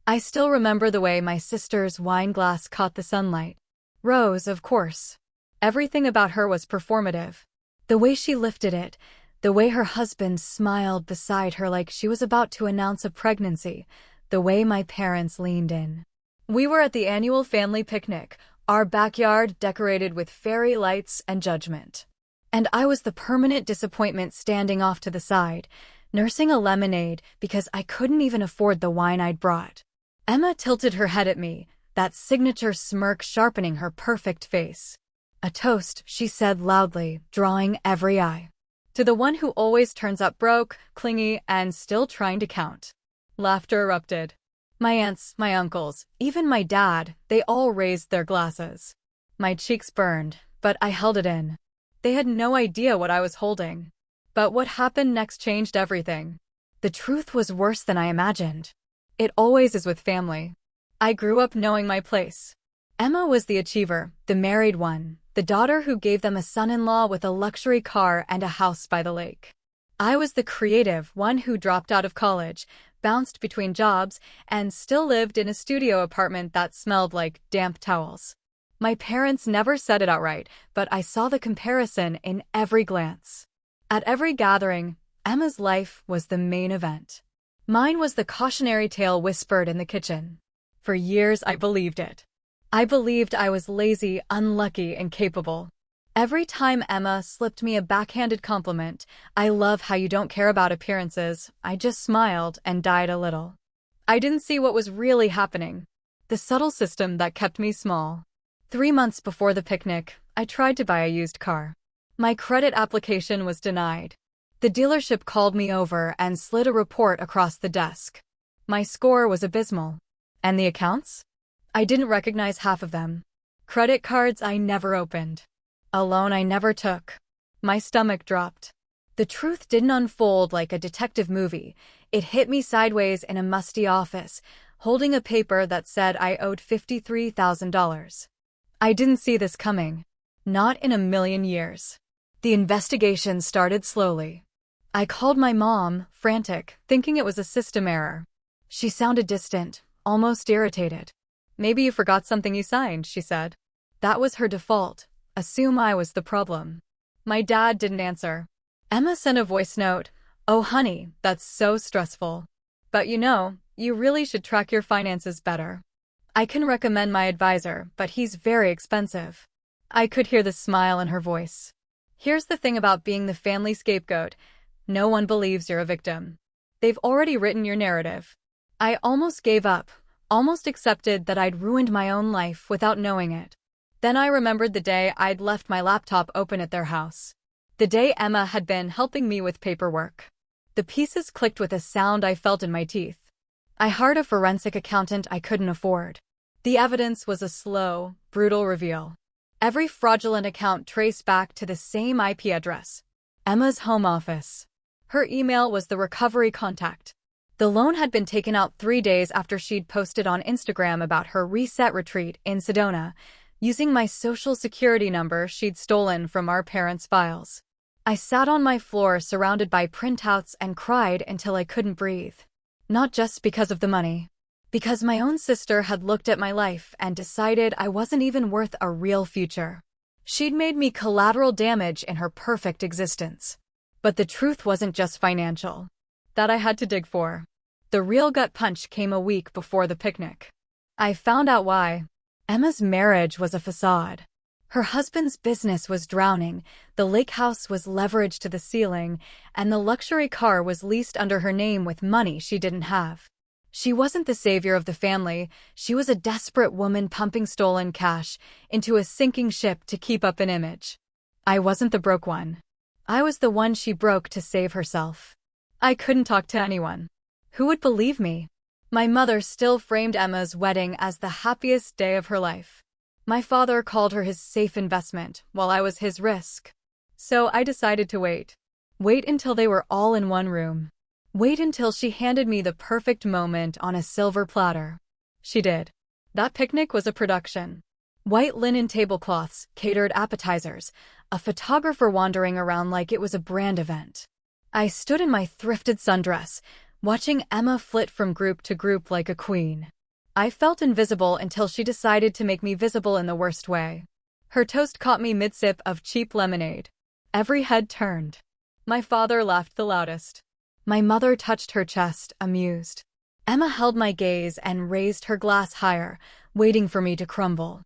I still remember the way my sister's wine glass caught the sunlight. Rose, of course. Everything about her was performative. The way she lifted it, the way her husband smiled beside her like she was about to announce a pregnancy, the way my parents leaned in. We were at the annual family picnic, our backyard decorated with fairy lights and judgment. And I was the permanent disappointment standing off to the side, nursing a lemonade because I couldn't even afford the wine I'd brought. Emma tilted her head at me, that signature smirk sharpening her perfect face. "A toast," she said loudly, drawing every eye. "To the one who always turns up broke, clingy, and still trying to count." Laughter erupted. My aunts, my uncles, even my dad, they all raised their glasses. My cheeks burned, but I held it in. They had no idea what I was holding. But what happened next changed everything. The truth was worse than I imagined. It always is with family. I grew up knowing my place. Emma was the achiever, the married one, the daughter who gave them a son-in-law with a luxury car and a house by the lake. I was the creative one who dropped out of college, bounced between jobs, and still lived in a studio apartment that smelled like damp towels. My parents never said it outright, but I saw the comparison in every glance. At every gathering, Emma's life was the main event. Mine was the cautionary tale whispered in the kitchen. For years I believed it. I believed I was lazy, unlucky, incapable. Every time Emma slipped me a backhanded compliment, "I love how you don't care about appearances," I just smiled and died a little. I didn't see what was really happening. The subtle system that kept me small. 3 months before the picnic, I tried to buy a used car. My credit application was denied. The dealership called me over and slid a report across the desk. My score was abysmal. And the accounts? I didn't recognize half of them. Credit cards I never opened. A loan I never took. My stomach dropped. The truth didn't unfold like a detective movie. It hit me sideways in a musty office, holding a paper that said I owed $53,000. I didn't see this coming. Not in a million years. The investigation started slowly. I called my mom, frantic, thinking it was a system error. She sounded distant, almost irritated. "Maybe you forgot something you signed," she said. That was her default. Assume I was the problem. My dad didn't answer. Emma sent a voice note. "Oh honey, that's so stressful. But you really should track your finances better. I can recommend my advisor, but he's very expensive." I could hear the smile in her voice. Here's the thing about being the family scapegoat. No one believes you're a victim. They've already written your narrative. I almost gave up, almost accepted that I'd ruined my own life without knowing it. Then I remembered the day I'd left my laptop open at their house. The day Emma had been helping me with paperwork. The pieces clicked with a sound I felt in my teeth. I hired a forensic accountant I couldn't afford. The evidence was a slow, brutal reveal. Every fraudulent account traced back to the same IP address. Emma's home office. Her email was the recovery contact. The loan had been taken out 3 days after she'd posted on Instagram about her reset retreat in Sedona, using my social security number she'd stolen from our parents' files. I sat on my floor surrounded by printouts and cried until I couldn't breathe. Not just because of the money. Because my own sister had looked at my life and decided I wasn't even worth a real future. She'd made me collateral damage in her perfect existence. But the truth wasn't just financial. That I had to dig for. The real gut punch came a week before the picnic. I found out why. Emma's marriage was a facade. Her husband's business was drowning, the lake house was leveraged to the ceiling, and the luxury car was leased under her name with money she didn't have. She wasn't the savior of the family, she was a desperate woman pumping stolen cash into a sinking ship to keep up an image. I wasn't the broke one. I was the one she broke to save herself. I couldn't talk to anyone. Who would believe me? My mother still framed Emma's wedding as the happiest day of her life. My father called her his safe investment, while I was his risk. So I decided to wait. Wait until they were all in one room. Wait until she handed me the perfect moment on a silver platter. She did. That picnic was a production. White linen tablecloths, catered appetizers, a photographer wandering around like it was a brand event. I stood in my thrifted sundress, watching Emma flit from group to group like a queen. I felt invisible until she decided to make me visible in the worst way. Her toast caught me mid-sip of cheap lemonade. Every head turned. My father laughed the loudest. My mother touched her chest, amused. Emma held my gaze and raised her glass higher, waiting for me to crumble.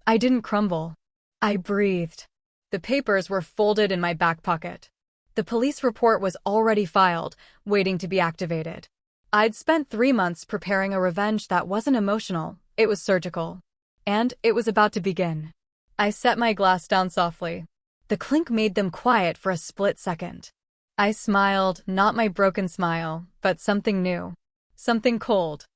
I didn't crumble. I breathed. The papers were folded in my back pocket. The police report was already filed, waiting to be activated. I'd spent 3 months preparing a revenge that wasn't emotional, it was surgical. And it was about to begin. I set my glass down softly. The clink made them quiet for a split second. I smiled, not my broken smile, but something new. Something cold.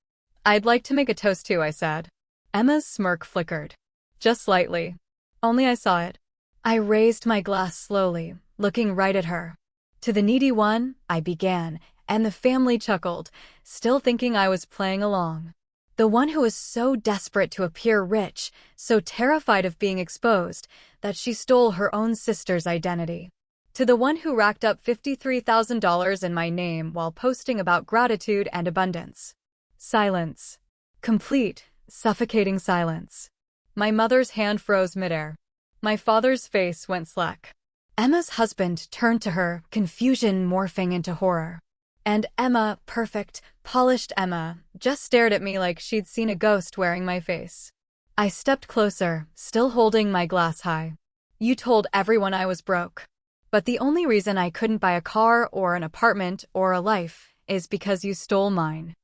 I'd like to make a toast too, I said. Emma's smirk flickered. Just slightly. Only I saw it. I raised my glass slowly, looking right at her. To the needy one, I began, and the family chuckled, still thinking I was playing along. The one who was so desperate to appear rich, so terrified of being exposed, that she stole her own sister's identity. To the one who racked up $53,000 in my name while posting about gratitude and abundance. Silence. Complete, suffocating silence. My mother's hand froze midair. My father's face went slack. Emma's husband turned to her, confusion morphing into horror. And Emma, perfect, polished Emma, just stared at me like she'd seen a ghost wearing my face. I stepped closer, still holding my glass high. You told everyone I was broke. But the only reason I couldn't buy a car or an apartment or a life is because you stole mine.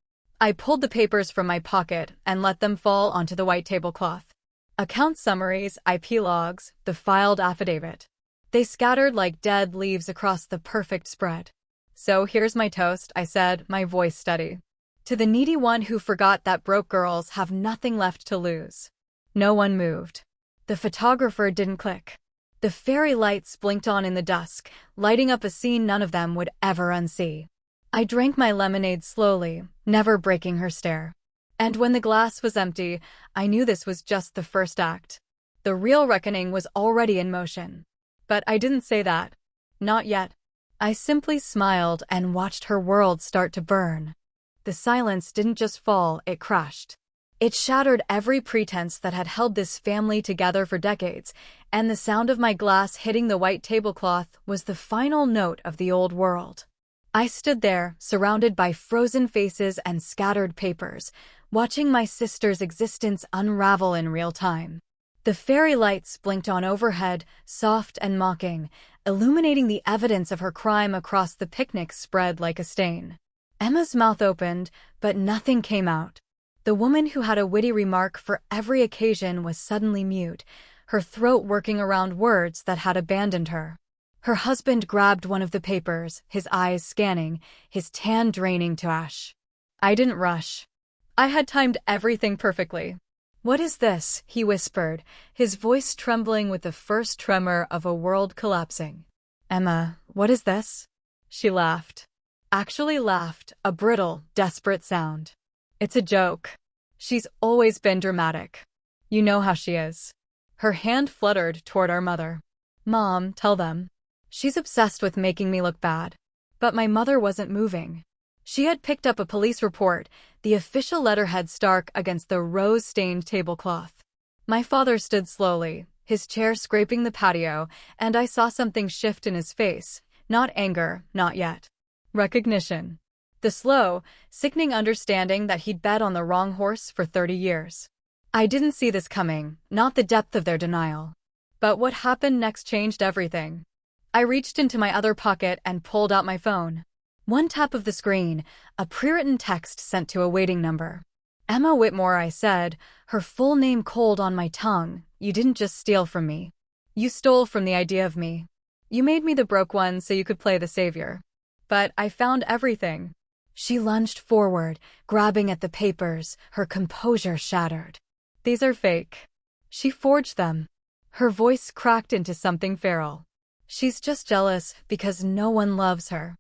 I pulled the papers from my pocket and let them fall onto the white tablecloth. Account summaries, IP logs, the filed affidavit. They scattered like dead leaves across the perfect spread. So here's my toast, I said, my voice steady. To the needy one who forgot that broke girls have nothing left to lose. No one moved. The photographer didn't click. The fairy lights blinked on in the dusk, lighting up a scene none of them would ever unsee. I drank my lemonade slowly, never breaking her stare. And when the glass was empty, I knew this was just the first act. The real reckoning was already in motion. But I didn't say that. Not yet. I simply smiled and watched her world start to burn. The silence didn't just fall, it crashed. It shattered every pretense that had held this family together for decades, and the sound of my glass hitting the white tablecloth was the final note of the old world. I stood there, surrounded by frozen faces and scattered papers, watching my sister's existence unravel in real time. The fairy lights blinked on overhead, soft and mocking, illuminating the evidence of her crime across the picnic spread like a stain. Emma's mouth opened, but nothing came out. The woman who had a witty remark for every occasion was suddenly mute, her throat working around words that had abandoned her. Her husband grabbed one of the papers, his eyes scanning, his tan draining to ash. I didn't rush. I had timed everything perfectly. "What is this?" he whispered, his voice trembling with the first tremor of a world collapsing. "Emma, what is this?" She laughed. Actually laughed, a brittle, desperate sound. "It's a joke. She's always been dramatic. You know how she is." Her hand fluttered toward our mother. "Mom, tell them. She's obsessed with making me look bad." But my mother wasn't moving. She had picked up a police report, the official letterhead stark against the rose-stained tablecloth. My father stood slowly, his chair scraping the patio, and I saw something shift in his face. Not anger, not yet. Recognition. The slow, sickening understanding that he'd bet on the wrong horse for 30 years. I didn't see this coming, not the depth of their denial. But what happened next changed everything. I reached into my other pocket and pulled out my phone. One tap of the screen, a pre-written text sent to a waiting number. "Emma Whitmore," I said, her full name cold on my tongue. "You didn't just steal from me. You stole from the idea of me. You made me the broke one so you could play the savior. But I found everything." She lunged forward, grabbing at the papers, her composure shattered. "These are fake. She forged them." Her voice cracked into something feral. "She's just jealous because no one loves her."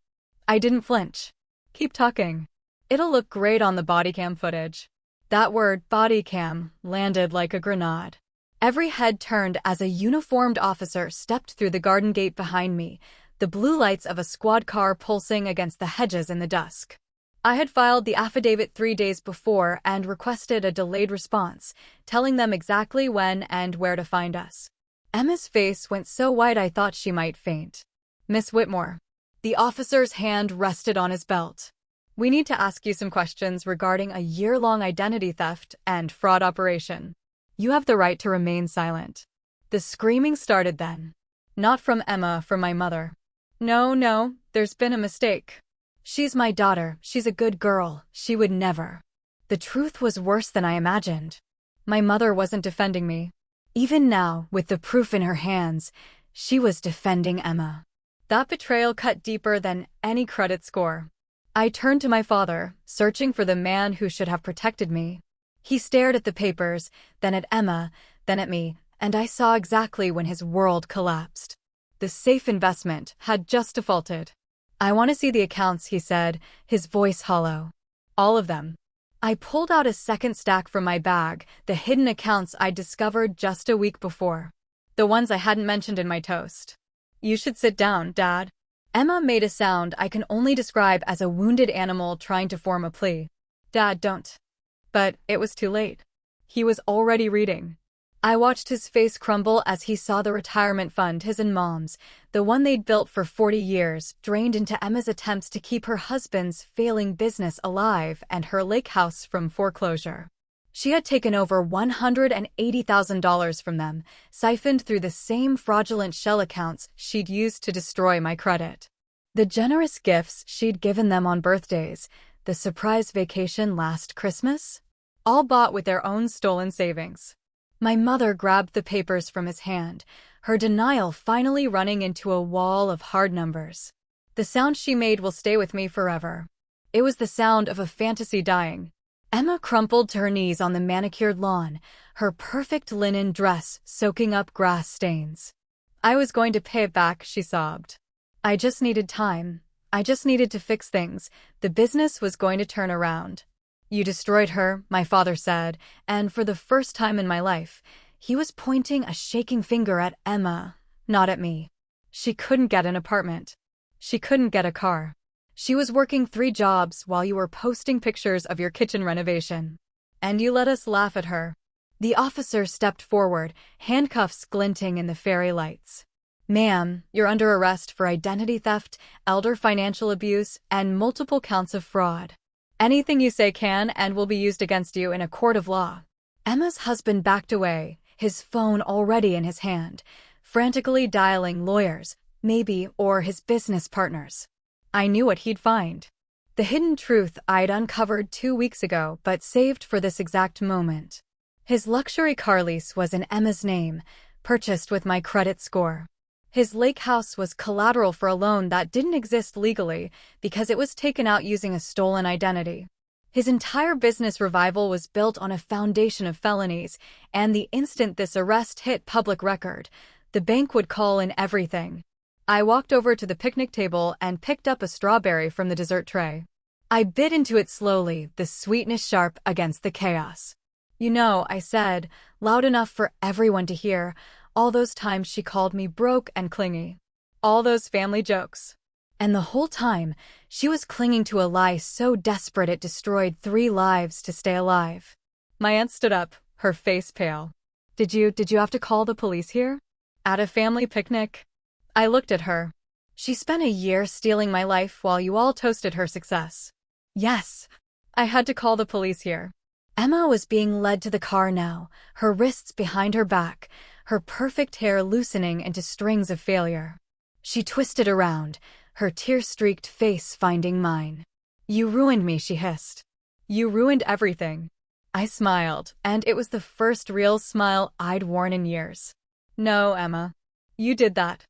I didn't flinch. "Keep talking. It'll look great on the body cam footage." That word, body cam, landed like a grenade. Every head turned as a uniformed officer stepped through the garden gate behind me, the blue lights of a squad car pulsing against the hedges in the dusk. I had filed the affidavit 3 days before and requested a delayed response, telling them exactly when and where to find us. Emma's face went so white I thought she might faint. Miss Whitmore. The officer's hand rested on his belt. We need to ask you some questions regarding a year-long identity theft and fraud operation. You have the right to remain silent. The screaming started then. Not from Emma, from my mother. No, there's been a mistake. She's my daughter, she's a good girl, she would never. The truth was worse than I imagined. My mother wasn't defending me. Even now, with the proof in her hands, she was defending Emma. That betrayal cut deeper than any credit score. I turned to my father, searching for the man who should have protected me. He stared at the papers, then at Emma, then at me, and I saw exactly when his world collapsed. The safe investment had just defaulted. I want to see the accounts, he said, his voice hollow. All of them. I pulled out a second stack from my bag, the hidden accounts I'd discovered just a week before. The ones I hadn't mentioned in my toast. You should sit down, Dad. Emma made a sound I can only describe as a wounded animal trying to form a plea. Dad, don't. But it was too late. He was already reading. I watched his face crumble as he saw the retirement fund his and Mom's, the one they'd built for 40 years, drained into Emma's attempts to keep her husband's failing business alive and her lake house from foreclosure. She had taken over $180,000 from them, siphoned through the same fraudulent shell accounts she'd used to destroy my credit. The generous gifts she'd given them on birthdays, the surprise vacation last Christmas, all bought with their own stolen savings. My mother grabbed the papers from his hand, her denial finally running into a wall of hard numbers. The sound she made will stay with me forever. It was the sound of a fantasy dying. Emma crumpled to her knees on the manicured lawn, her perfect linen dress soaking up grass stains. I was going to pay it back, she sobbed. I just needed time. I just needed to fix things. The business was going to turn around. You destroyed her, my father said, and for the first time in my life, he was pointing a shaking finger at Emma, not at me. She couldn't get an apartment. She couldn't get a car. She was working 3 jobs while you were posting pictures of your kitchen renovation. And you let us laugh at her. The officer stepped forward, handcuffs glinting in the fairy lights. Ma'am, you're under arrest for identity theft, elder financial abuse, and multiple counts of fraud. Anything you say can and will be used against you in a court of law. Emma's husband backed away, his phone already in his hand, frantically dialing lawyers, maybe, or his business partners. I knew what he'd find. The hidden truth I'd uncovered 2 weeks ago but saved for this exact moment. His luxury car lease was in Emma's name, purchased with my credit score. His lake house was collateral for a loan that didn't exist legally because it was taken out using a stolen identity. His entire business revival was built on a foundation of felonies, and the instant this arrest hit public record, the bank would call in everything. I walked over to the picnic table and picked up a strawberry from the dessert tray. I bit into it slowly, the sweetness sharp against the chaos. You know, I said, loud enough for everyone to hear, all those times she called me broke and clingy. All those family jokes. And the whole time, she was clinging to a lie so desperate it destroyed 3 lives to stay alive. My aunt stood up, her face pale. Did you have to call the police here? At a family picnic? I looked at her. She spent a year stealing my life while you all toasted her success. Yes, I had to call the police here. Emma was being led to the car now, her wrists behind her back, her perfect hair loosening into strings of failure. She twisted around, her tear-streaked face finding mine. You ruined me, she hissed. You ruined everything. I smiled, and it was the first real smile I'd worn in years. No, Emma. You did that.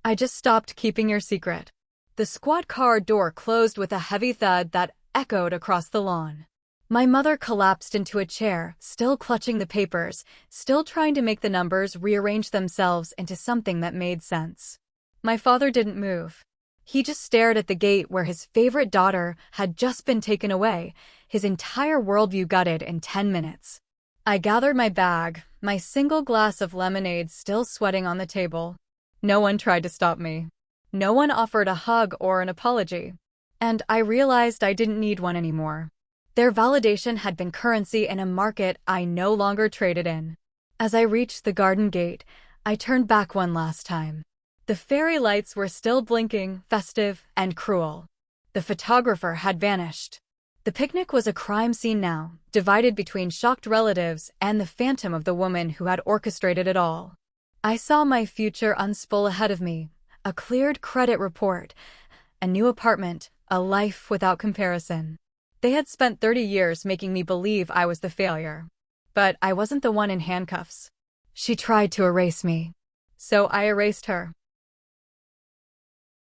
I just stopped keeping your secret. The squad car door closed with a heavy thud that echoed across the lawn. My mother collapsed into a chair, still clutching the papers, still trying to make the numbers rearrange themselves into something that made sense. My father didn't move. He just stared at the gate where his favorite daughter had just been taken away, his entire worldview gutted in 10 minutes. I gathered my bag, my single glass of lemonade still sweating on the table. No one tried to stop me. No one offered a hug or an apology. and I realized I didn't need one anymore. Their validation had been currency in a market I no longer traded in. As I reached the garden gate, I turned back one last time. The fairy lights were still blinking, festive, and cruel. The photographer had vanished. The picnic was a crime scene now, divided between shocked relatives and the phantom of the woman who had orchestrated it all. I saw my future unspool ahead of me, a cleared credit report, a new apartment, a life without comparison. They had spent 30 years making me believe I was the failure. But I wasn't the one in handcuffs. She tried to erase me. So I erased her.